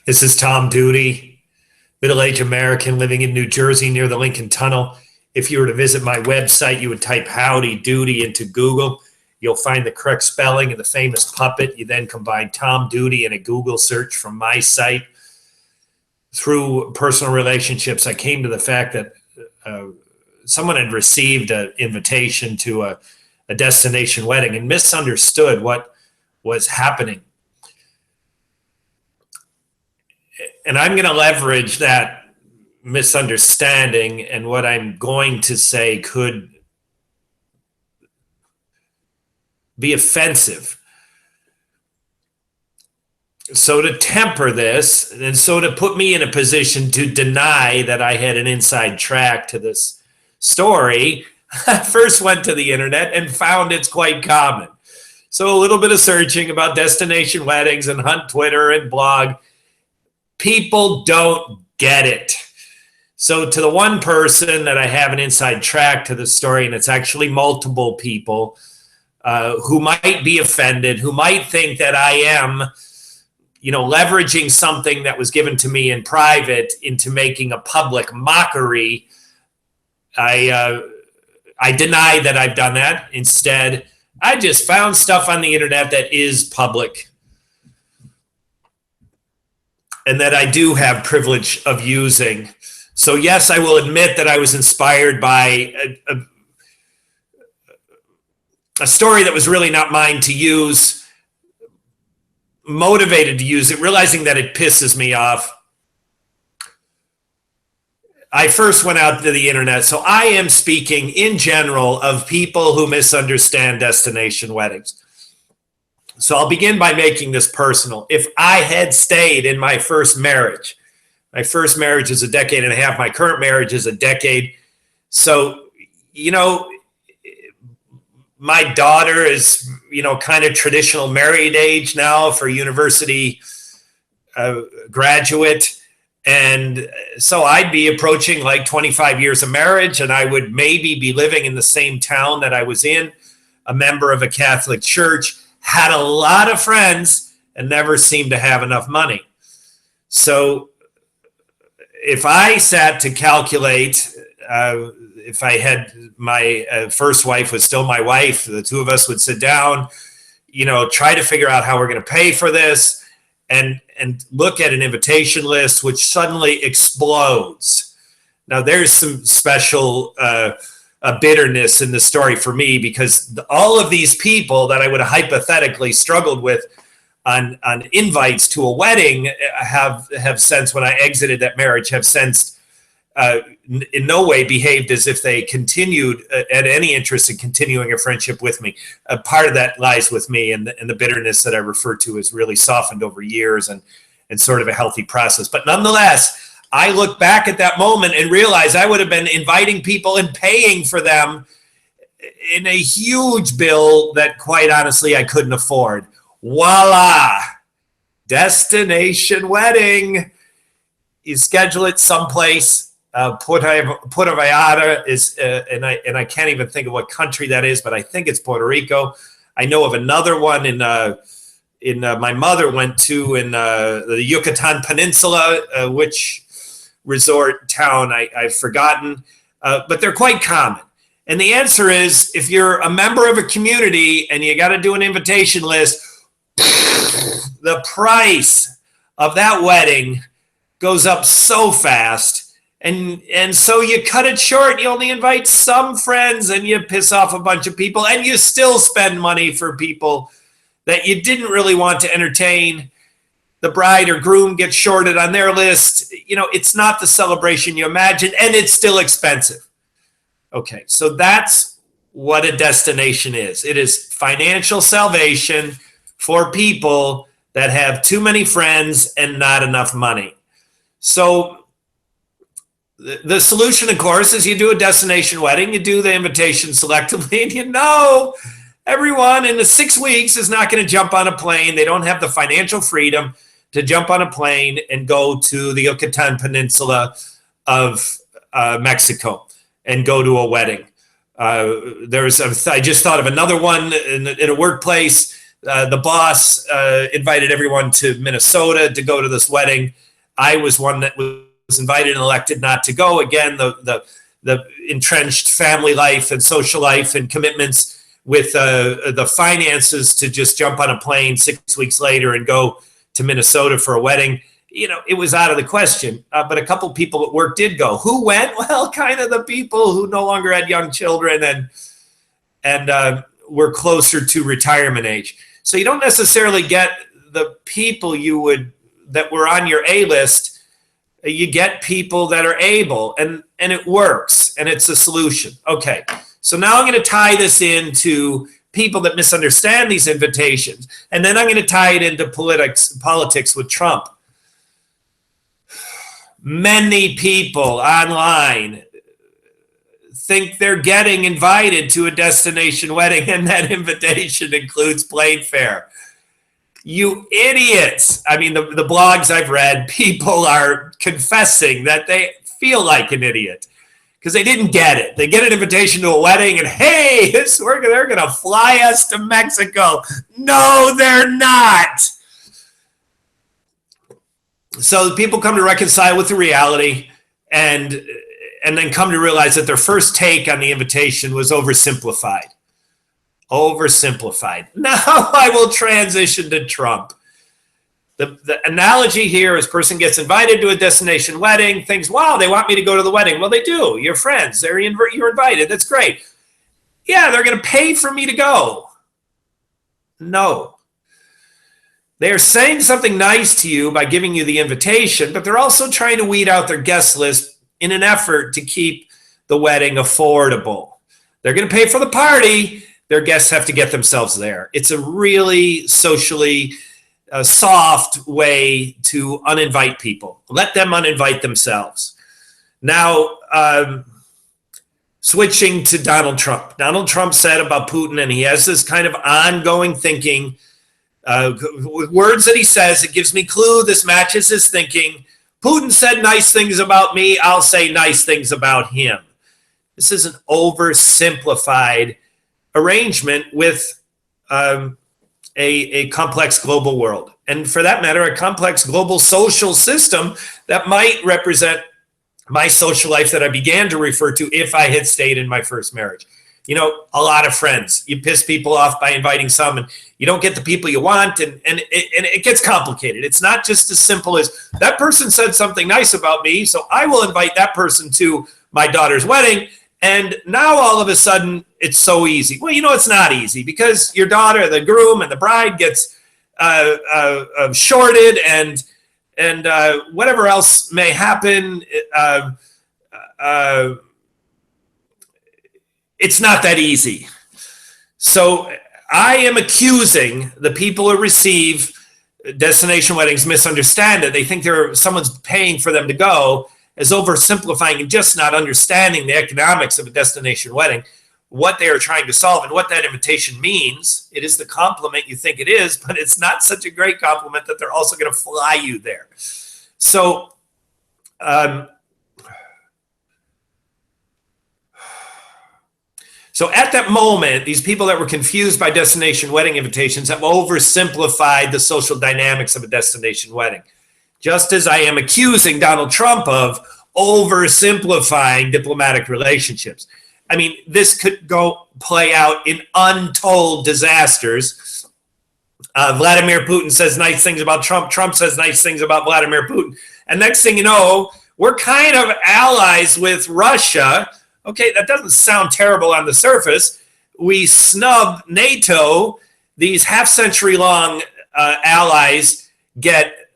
This is Tom Duty, middle-aged American living in New Jersey near the Lincoln Tunnel. If you were to visit my website, you would type Howdy Doody into Google. You'll find the correct spelling of the famous puppet. You then combine Tom Duty in a Google search from my site. Through personal relationships, I came to the fact that someone had received an invitation to a destination wedding and misunderstood what was happening. And I'm going to leverage that misunderstanding, and what I'm going to say could be offensive. So to temper this, and so to put me in a position to deny that I had an inside track to this story, I first went to the internet and found it's quite common. So a little bit of searching about destination weddings and hunt Twitter and blog. People don't get it. So to the one person that I have an inside track to the story, and it's actually multiple people who might be offended, who might think that I am, leveraging something that was given to me in private into making a public mockery. I deny that I've done that. Instead, I just found stuff on the internet that is public and that I do have privilege of using. So yes, I will admit that I was inspired by a story that was really not mine to use, motivated to use it, realizing that it pisses me off. I first went out to the internet. So I am speaking in general of people who misunderstand destination weddings. So I'll begin by making this personal. If I had stayed in my first marriage is a decade and a half. My current marriage is a decade. So, my daughter is, kind of traditional married age now for university graduate. And so I'd be approaching like 25 years of marriage, and I would maybe be living in the same town that I was in, a member of a Catholic church, had a lot of friends, and never seemed to have enough money. So if I sat to calculate, if I had my first wife was still my wife, the two of us would sit down, try to figure out how we're going to pay for this, and look at an invitation list, which suddenly explodes. Now, there's some special bitterness in the story for me, because all of these people that I would have hypothetically struggled with on invites to a wedding have since, when I exited that marriage, have since in no way behaved as if they continued at any interest in continuing a friendship with me. Part of that lies with me, and the bitterness that I refer to has really softened over years and sort of a healthy process. But nonetheless, I look back at that moment and realize I would have been inviting people and paying for them in a huge bill that, quite honestly, I couldn't afford. Voila! Destination wedding. You schedule it someplace. Puerto Vallarta is, and I can't even think of what country that is, but I think it's Puerto Rico. I know of another one in my mother went to in the Yucatan Peninsula, which resort town I've forgotten, but they're quite common. And the answer is, if you're a member of a community and you got to do an invitation list, the price of that wedding goes up so fast. And so you cut it short. You only invite some friends, and you piss off a bunch of people, and you still spend money for people that you didn't really want to entertain. The bride or groom gets shorted on their list. It's not the celebration you imagined, and it's still expensive. Okay, so that's what a destination is. It is financial salvation for people that have too many friends and not enough money. So the solution, of course, is you do a destination wedding, you do the invitation selectively, and everyone in the 6 weeks is not going to jump on a plane. They don't have the financial freedom to jump on a plane and go to the Yucatan Peninsula of Mexico and go to a wedding. I just thought of another one in a workplace. The boss invited everyone to Minnesota to go to this wedding. I was one that was invited and elected not to go. Again, the entrenched family life and social life and commitments with the finances to just jump on a plane 6 weeks later and go to Minnesota for a wedding. It was out of the question. But a couple people at work did go. Who went? Well, kind of the people who no longer had young children and were closer to retirement age. So you don't necessarily get the people that were on your A list. You get people that are able, and it works, and it's a solution. Okay, so now I'm going to tie this into people that misunderstand these invitations, and then I'm going to tie it into politics with Trump. Many people online think they're getting invited to a destination wedding, and that invitation includes plane fare. You idiots. I mean, the blogs I've read, people are confessing that they feel like an idiot because they didn't get it. They get an invitation to a wedding and, hey, they're going to fly us to Mexico. No, they're not. So people come to reconcile with the reality and then come to realize that their first take on the invitation was oversimplified. Now I will transition to Trump. The analogy here is person gets invited to a destination wedding, thinks, wow, they want me to go to the wedding. Well, they do. You're friends. You're invited. That's great. Yeah, they're going to pay for me to go. No. They are saying something nice to you by giving you the invitation, but they're also trying to weed out their guest list in an effort to keep the wedding affordable. They're going to pay for the party. Their guests have to get themselves there. It's a really socially soft way to uninvite people. Let them uninvite themselves. Now, switching to Donald Trump. Donald Trump said about Putin, and he has this kind of ongoing thinking, words that he says, it gives me clue this matches his thinking. Putin said nice things about me. I'll say nice things about him. This is an oversimplified arrangement with a complex global world. And for that matter, a complex global social system that might represent my social life that I began to refer to if I had stayed in my first marriage. A lot of friends. You piss people off by inviting some, and you don't get the people you want, and it gets complicated. It's not just as simple as that person said something nice about me, so I will invite that person to my daughter's wedding, and now all of a sudden it's so easy. Well, it's not easy because your daughter, the groom, and the bride gets shorted, and whatever else may happen. It's not that easy. So I am accusing the people who receive destination weddings misunderstand it. They think someone's paying for them to go, as oversimplifying and just not understanding the economics of a destination wedding, what they are trying to solve and what that invitation means. It is the compliment you think it is, but it's not such a great compliment that they're also going to fly you there. So, So at that moment, these people that were confused by destination wedding invitations have oversimplified the social dynamics of a destination wedding. Just as I am accusing Donald Trump of oversimplifying diplomatic relationships. I mean, this could play out in untold disasters. Vladimir Putin says nice things about Trump. Trump says nice things about Vladimir Putin. And next thing you know, we're kind of allies with Russia. Okay, that doesn't sound terrible on the surface. We snub NATO. These half-century-long allies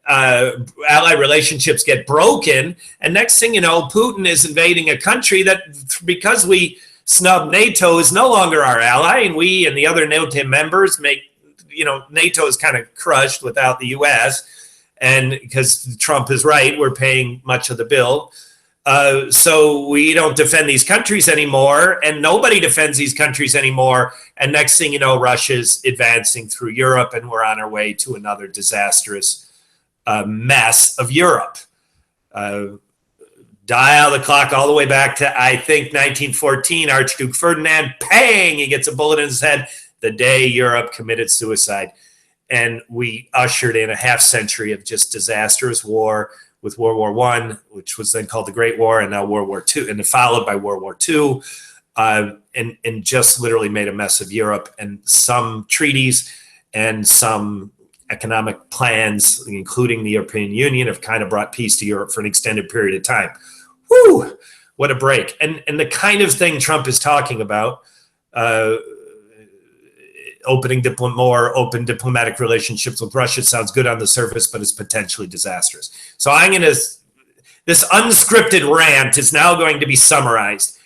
ally relationships get broken. And next thing you know, Putin is invading a country that, because we snub NATO, is no longer our ally. And we and the other NATO members NATO is kind of crushed without the U.S. And because Trump is right, we're paying much of the bill. So we don't defend these countries anymore, and nobody defends these countries anymore. And next thing you know, Russia's advancing through Europe, and we're on our way to another disastrous mess of Europe. Dial the clock all the way back to, I think, 1914, Archduke Ferdinand, pang, he gets a bullet in his head. the day Europe committed suicide. And we ushered in a half century of just disastrous war, with World War I, which was then called the Great War, and now World War II, and followed by World War II, and just literally made a mess of Europe. And some treaties and some economic plans, including the European Union, have kind of brought peace to Europe for an extended period of time. Whew, what a break. And the kind of thing Trump is talking about, more open diplomatic relationships with Russia, sounds good on the surface, but is potentially disastrous. So this unscripted rant is now going to be summarized.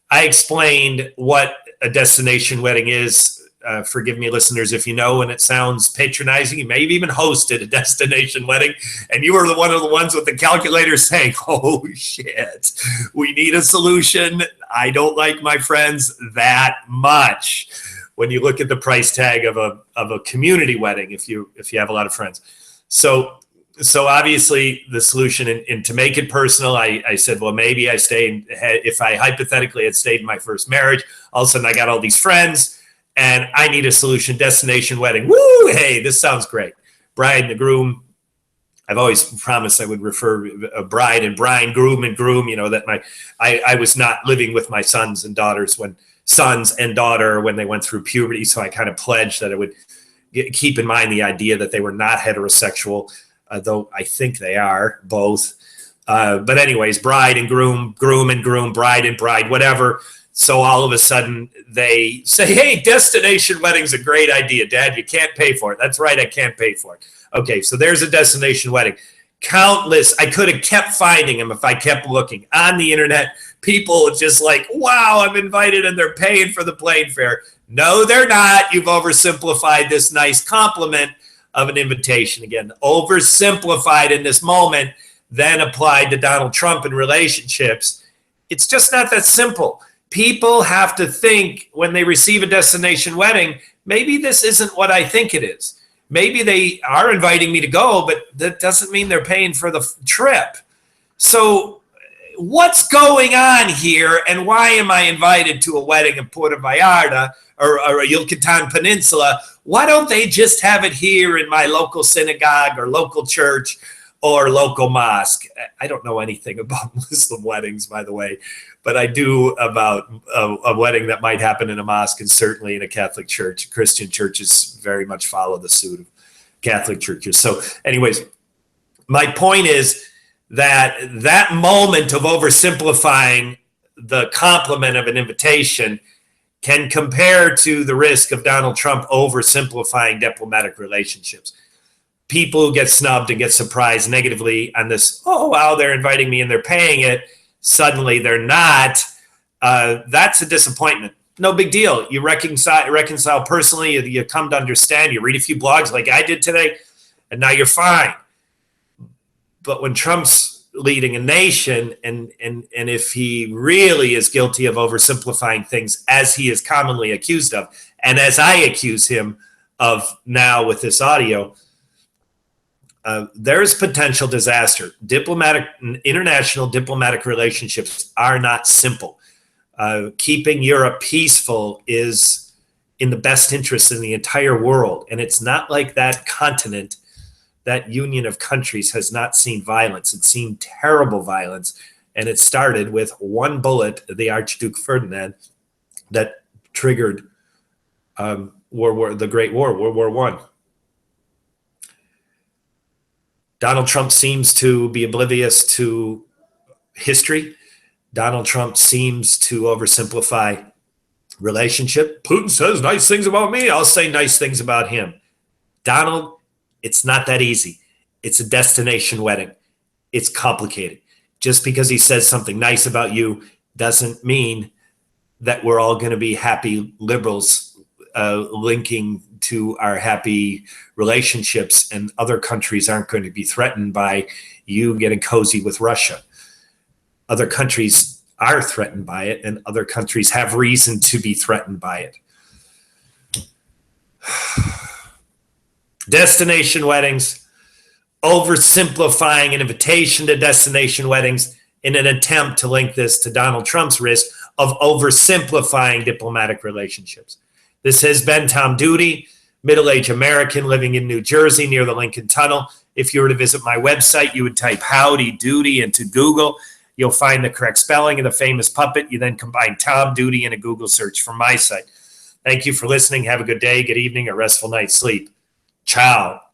I explained what a destination wedding is. Forgive me, listeners, if you know, and it sounds patronizing. You may have even hosted a destination wedding, and you were one of the ones with the calculator saying, oh, shit, we need a solution. I don't like my friends that much. When you look at the price tag of a community wedding, if you have a lot of friends. So obviously the solution, and to make it personal, I said, well, maybe if I hypothetically had stayed in my first marriage, all of a sudden I got all these friends and I need a solution, destination wedding. Woo, hey, this sounds great. Bride and the groom. I've always promised I would refer a bride and bride, groom and groom, that I was not living with my sons and daughters when they went through puberty. So I kind of pledged that I would keep in mind the idea that they were not heterosexual, though I think they are both. But anyways, bride and groom, groom and groom, bride and bride, whatever. So all of a sudden they say, hey, destination wedding's a great idea, Dad. You can't pay for it. That's right. I can't pay for it. Okay. So there's a destination wedding. Countless. I could have kept finding them if I kept looking on the internet. People just like, wow, I'm invited and they're paying for the plane fare. No, they're not. You've oversimplified this nice compliment of an invitation. Again, oversimplified in this moment, then applied to Donald Trump and relationships. It's just not that simple. People have to think when they receive a destination wedding, maybe this isn't what I think it is. Maybe they are inviting me to go, but that doesn't mean they're paying for the trip. So what's going on here, and why am I invited to a wedding in Puerto Vallarta or Yucatan Peninsula? Why don't they just have it here in my local synagogue or local church or local mosque? I don't know anything about Muslim weddings, by the way, but I do about a wedding that might happen in a mosque and certainly in a Catholic church. Christian churches very much follow the suit of Catholic churches. So anyways, my point is that moment of oversimplifying the compliment of an invitation can compare to the risk of Donald Trump oversimplifying diplomatic relationships. People who get snubbed and get surprised negatively on this, oh, wow, they're inviting me and they're paying it. Suddenly they're not. That's a disappointment. No big deal. You reconcile personally. You come to understand. You read a few blogs like I did today, and now you're fine. But when Trump's leading a nation, and if he really is guilty of oversimplifying things, as he is commonly accused of, and as I accuse him of now with this audio, there is potential disaster. International diplomatic relationships are not simple. Keeping Europe peaceful is in the best interest in the entire world. And it's not like that continent, that union of countries, has not seen violence. It's seen terrible violence. And it started with one bullet, the Archduke Ferdinand, that triggered the Great War, World War I. Donald Trump seems to be oblivious to history. Donald Trump seems to oversimplify relationship. Putin says nice things about me. I'll say nice things about him. Donald, it's not that easy. It's a destination wedding. It's complicated. Just because he says something nice about you doesn't mean that we're all going to be happy liberals linking to our happy relationships, and other countries aren't going to be threatened by you getting cozy with Russia. Other countries are threatened by it, and other countries have reason to be threatened by it. Destination weddings, oversimplifying an invitation to destination weddings in an attempt to link this to Donald Trump's risk of oversimplifying diplomatic relationships. This has been Tom Duty, middle-aged American living in New Jersey near the Lincoln Tunnel. If you were to visit my website, you would type Howdy Doody into Google. You'll find the correct spelling of the famous puppet. You then combine Tom Duty in a Google search from my site. Thank you for listening. Have a good day, good evening, or restful night's sleep. Ciao.